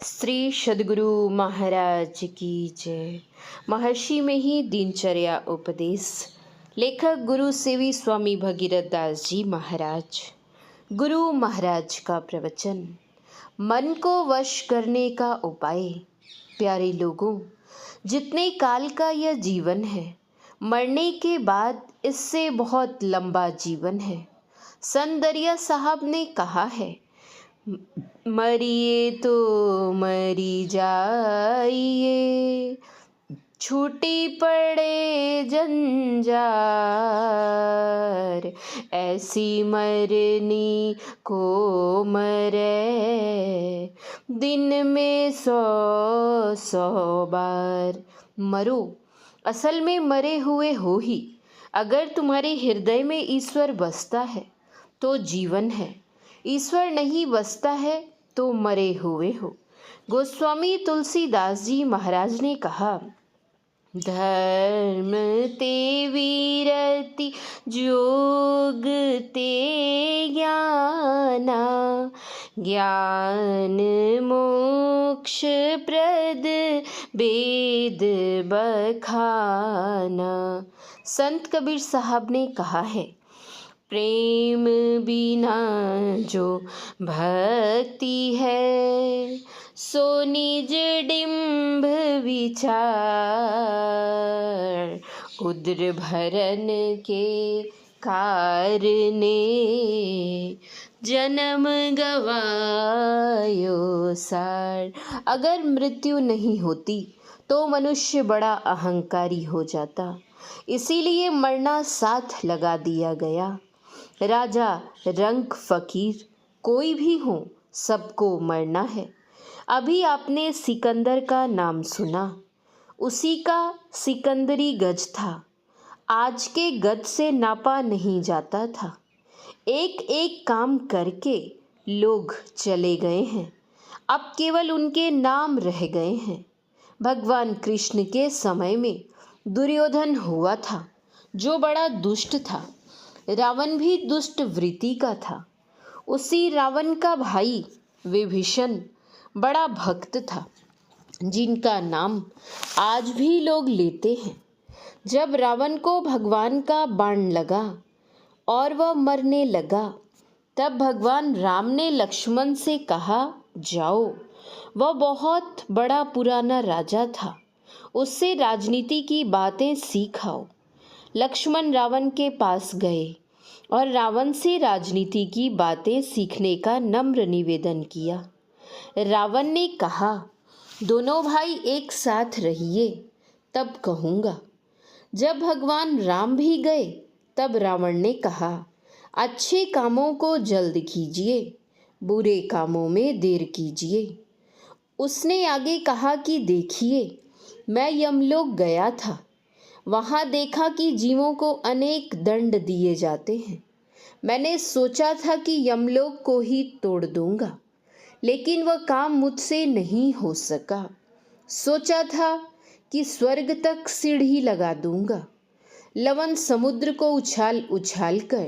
श्री सद्गुरु महाराज की जय। महर्षि में ही दिनचर्या उपदेश। लेखक गुरु सेवी स्वामी भगीरथ दास जी महाराज। गुरु महाराज का प्रवचन। मन को वश करने का उपाय। प्यारे लोगों, जितने काल का यह जीवन है, मरने के बाद इससे बहुत लंबा जीवन है। संत दरिया साहब ने कहा है, मरिए तो मरी जाइए, छूटी पड़े जंजार, ऐसी मरनी को मरे, दिन में 100 बार। मरो, असल में मरे हुए हो ही। अगर तुम्हारे हृदय में ईश्वर बसता है तो जीवन है, ईश्वर नहीं बसता है तो मरे हुए हो। गोस्वामी तुलसीदास जी महाराज ने कहा, धर्म ते वीरति जोग ते ज्ञाना, ज्ञान मोक्ष प्रद वेद बखाना। संत कबीर साहब ने कहा है, प्रेम बिना जो भक्ति है, सो निज डिम्ब विचार, उदर भरन के कारणे, जन्म गवायो सार। अगर मृत्यु नहीं होती तो मनुष्य बड़ा अहंकारी हो जाता, इसीलिए मरना साथ लगा दिया गया। राजा, रंक, फकीर, कोई भी हो, सबको मरना है। अभी आपने सिकंदर का नाम सुना, उसी का सिकंदरी गज था। आज के गज से नापा नहीं जाता था। एक एक काम करके लोग चले गए हैं, अब केवल उनके नाम रह गए हैं। भगवान कृष्ण के समय में दुर्योधन हुआ था, जो बड़ा दुष्ट था। रावण भी दुष्ट वृत्ति का था। उसी रावण का भाई विभीषण बड़ा भक्त था, जिनका नाम आज भी लोग लेते हैं। जब रावण को भगवान का बाण लगा और वह मरने लगा, तब भगवान राम ने लक्ष्मण से कहा, जाओ। वह बहुत बड़ा पुराना राजा था, उससे राजनीति की बातें सीख आओ। लक्ष्मण रावण के पास गए और रावण से राजनीति की बातें सीखने का नम्र निवेदन किया। रावण ने कहा, दोनों भाई एक साथ रहिए, तब कहूँगा। जब भगवान राम भी गए, तब रावण ने कहा, अच्छे कामों को जल्द कीजिए, बुरे कामों में देर कीजिए। उसने आगे कहा कि देखिए, मैं यमलोक गया था, वहाँ देखा कि जीवों को अनेक दंड दिए जाते हैं। मैंने सोचा था कि यमलोक को ही तोड़ दूंगा, लेकिन वह काम मुझसे नहीं हो सका। सोचा था कि स्वर्ग तक सीढ़ी लगा दूंगा, लवण समुद्र को उछाल उछाल कर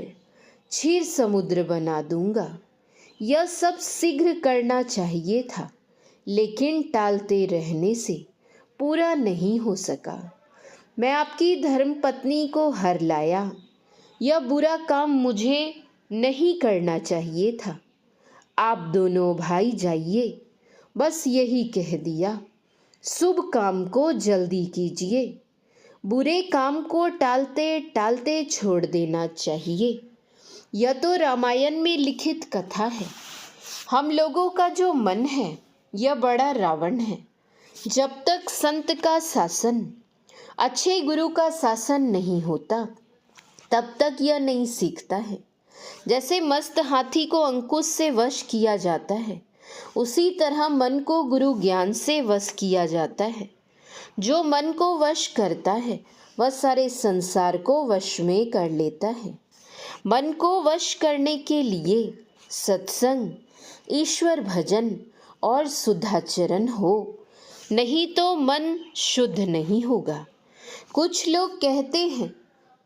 क्षीर समुद्र बना दूंगा। यह सब शीघ्र करना चाहिए था, लेकिन टालते रहने से पूरा नहीं हो सका। मैं आपकी धर्मपत्नी को हर लाया। यह बुरा काम मुझे नहीं करना चाहिए था। आप दोनों भाई जाइए, बस यही कह दिया। शुभ काम को जल्दी कीजिए, बुरे काम को टालते टालते छोड़ देना चाहिए। यह तो रामायण में लिखित कथा है। हम लोगों का जो मन है, यह बड़ा रावण है। जब तक संत का शासन, अच्छे गुरु का शासन नहीं होता, तब तक यह नहीं सीखता है। जैसे मस्त हाथी को अंकुश से वश किया जाता है, उसी तरह मन को गुरु ज्ञान से वश किया जाता है। जो मन को वश करता है, वह सारे संसार को वश में कर लेता है। मन को वश करने के लिए सत्संग, ईश्वर भजन और शुद्धाचरण हो, नहीं तो मन शुद्ध नहीं होगा। कुछ लोग कहते हैं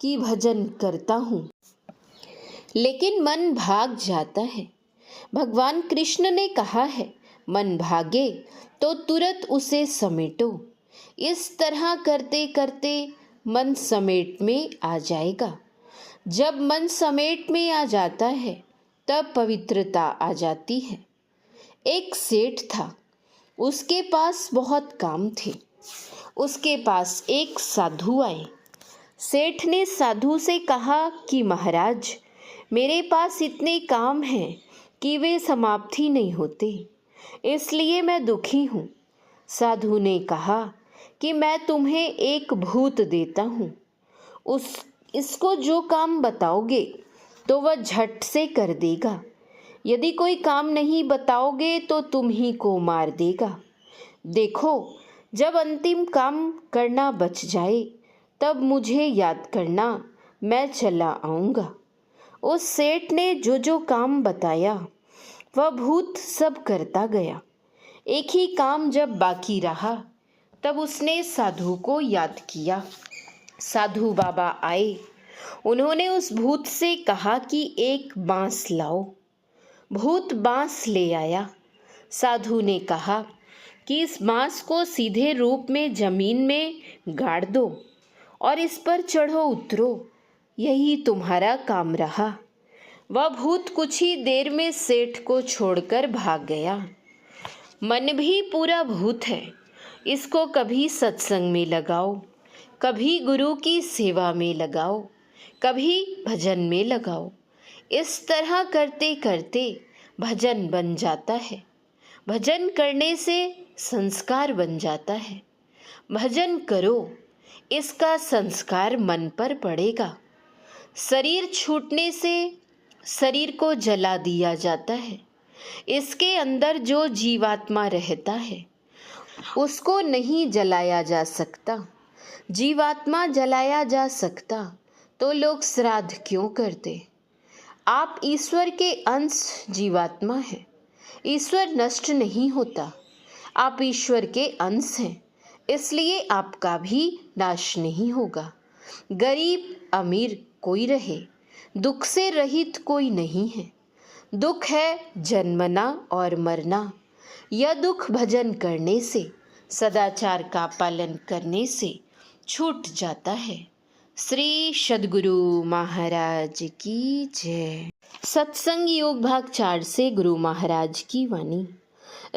कि भजन करता हूँ, लेकिन मन भाग जाता है। भगवान कृष्ण ने कहा है, मन भागे तो तुरंत उसे समेटो। इस तरह करते करते मन समेट में आ जाएगा। जब मन समेट में आ जाता है तब पवित्रता आ जाती है। एक सेठ था, उसके पास बहुत काम थे। उसके पास एक साधु आए। सेठ ने साधु से कहा कि महाराज, मेरे पास इतने काम हैं कि वे समाप्त ही नहीं होते, इसलिए मैं दुखी हूँ। साधु ने कहा कि मैं तुम्हें एक भूत देता हूँ, इसको जो काम बताओगे तो वह झट से कर देगा। यदि कोई काम नहीं बताओगे तो तुम ही को मार देगा। देखो, जब अंतिम काम करना बच जाए तब मुझे याद करना, मैं चला आऊँगा। उस सेठ ने जो जो काम बताया वह भूत सब करता गया। एक ही काम जब बाकी रहा तब उसने साधु को याद किया। साधु बाबा आए। उन्होंने उस भूत से कहा कि एक बांस लाओ। भूत बांस ले आया। साधु ने कहा कि इस बांस को सीधे रूप में जमीन में गाड़ दो और इस पर चढ़ो उतरो, यही तुम्हारा काम रहा। वह भूत कुछ ही देर में सेठ को छोड़कर भाग गया। मन भी पूरा भूत है, इसको कभी सत्संग में लगाओ, कभी गुरु की सेवा में लगाओ, कभी भजन में लगाओ। इस तरह करते करते भजन बन जाता है। भजन करने से संस्कार बन जाता है। भजन करो, इसका संस्कार मन पर पड़ेगा। शरीर छूटने से शरीर को जला दिया जाता है। इसके अंदर जो जीवात्मा रहता है उसको नहीं जलाया जा सकता। जीवात्मा जलाया जा सकता तो लोग श्राद्ध क्यों करते? आप ईश्वर के अंश जीवात्मा हैं। ईश्वर नष्ट नहीं होता। आप ईश्वर के अंश हैं, इसलिए आपका भी नाश नहीं होगा। गरीब अमीर कोई रहे, दुख से रहित कोई नहीं है। दुख है जन्मना और मरना। यह दुख भजन करने से, सदाचार का पालन करने से छूट जाता है। श्री सद्गुरु महाराज की जय। सत्संग योग भाग 4 से गुरु महाराज की वाणी।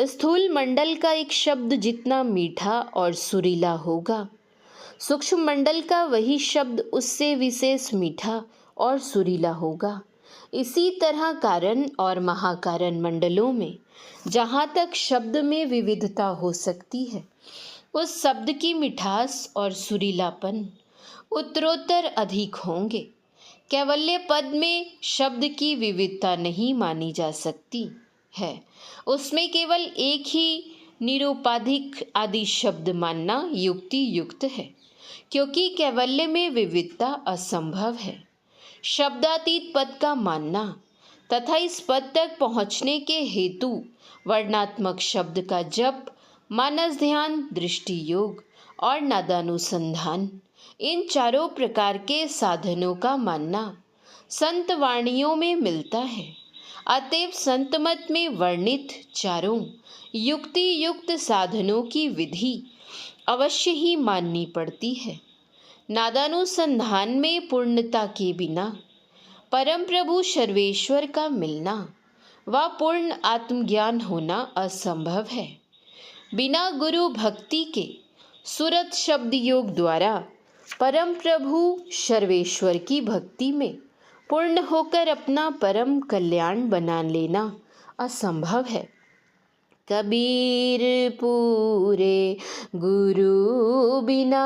स्थूल मंडल का एक शब्द जितना मीठा और सुरीला होगा, सूक्ष्म मंडल का वही शब्द उससे विशेष मीठा और सुरीला होगा। इसी तरह कारण और महाकारण मंडलों में जहाँ तक शब्द में विविधता हो सकती है, उस शब्द की मिठास और सुरीलापन उत्तरोत्तर अधिक होंगे। कैवल्य पद में शब्द की विविधता नहीं मानी जा सकती है। उसमें केवल एक ही निरुपाधिक आदि शब्द मानना युक्ति युक्त है, क्योंकि कैवल्य में विविधता असंभव है। शब्दातीत पद का मानना तथा इस पद तक पहुँचने के हेतु वर्णात्मक शब्द का जप, मानस ध्यान, दृष्टि योग और नादानुसंधान, इन चारों प्रकार के साधनों का मानना संत वाणियों में मिलता है। अतएव संत मत में वर्णित चारों युक्ति युक्त साधनों की विधि अवश्य ही माननी पड़ती है। नादानुसंधान में पूर्णता के बिना परम प्रभु सर्वेश्वर का मिलना व पूर्ण आत्मज्ञान होना असंभव है। बिना गुरु भक्ति के सुरत शब्द योग द्वारा परम प्रभु सर्वेश्वर की भक्ति में पूर्ण होकर अपना परम कल्याण बना लेना असंभव है। कबीर पूरे गुरु बिना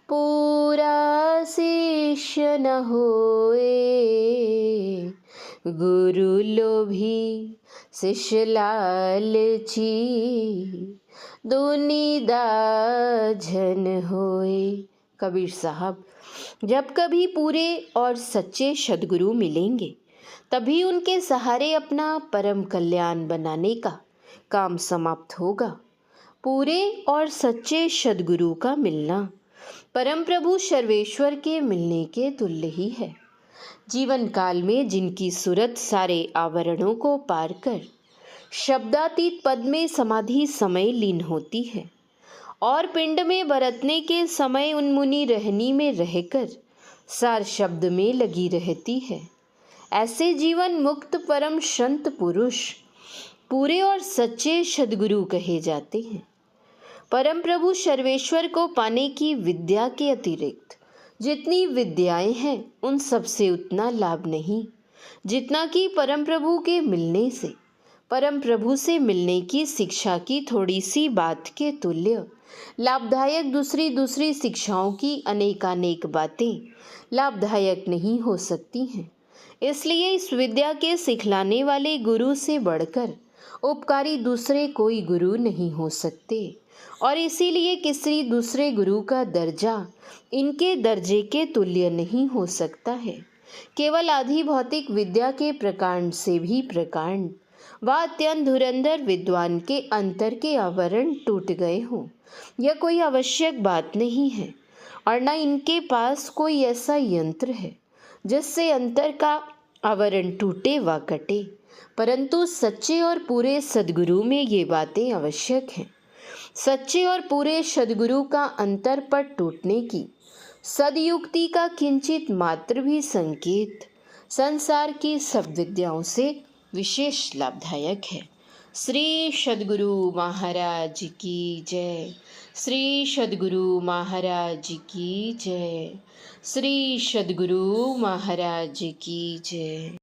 पूरा शिष्य न होए, गुरु लोभी शिष्य लालची दुनिदा झन होए। कबीर साहब, जब कभी पूरे और सच्चे सद्गुरु मिलेंगे तभी उनके सहारे अपना परम कल्याण बनाने का काम समाप्त होगा। पूरे और सच्चे सद्गुरु का मिलना परम प्रभु सर्वेश्वर के मिलने के तुल्य ही है। जीवन काल में जिनकी सूरत सारे आवरणों को पार कर शब्दातीत पद में समाधि समय लीन होती है और पिंड में बरतने के समय उन्मुनी रहनी में रहकर सार शब्द में लगी रहती है। ऐसे जीवन मुक्त परम संत पुरुष पूरे और सच्चे सद्गुरु कहे जाते हैं। परम प्रभु सर्वेश्वर को पाने की विद्या के अतिरिक्त जितनी विद्याएं हैं उन सब से उतना लाभ नहीं जितना कि परम प्रभु के मिलने से, परम प्रभु से मिलने की शिक्षा की थोड़ी सी बात के तुल्य लाभदायक दूसरी दूसरी शिक्षाओं की अनेकानेक बातें लाभदायक नहीं हो सकती हैं। इसलिए इस विद्या के सिखलाने वाले गुरु से बढ़कर उपकारी दूसरे कोई गुरु नहीं हो सकते और इसीलिए किसी दूसरे गुरु का दर्जा इनके दर्जे के तुल्य नहीं हो सकता है। केवल आधि भौतिक विद्या के प्रकांड से भी प्रकांड व अत्यंत धुरंधर विद्वान के अंतर के आवरण टूट गए हों, यह कोई आवश्यक बात नहीं है और न इनके पास कोई ऐसा यंत्र है जिससे अंतर का आवरण टूटे व कटे, परंतु सच्चे और पूरे सद्गुरु में ये बातें आवश्यक हैं। सच्चे और पूरे सद्गुरु का अंतर पट टूटने की सदयुक्ति का किंचित मात्र भी संकेत संसार की सब विद्याओं से विशेष लाभदायक है। श्री सद्गुरु महाराज की जय। श्री सद्गुरु महाराज की जय। श्री सद्गुरु महाराज की जय।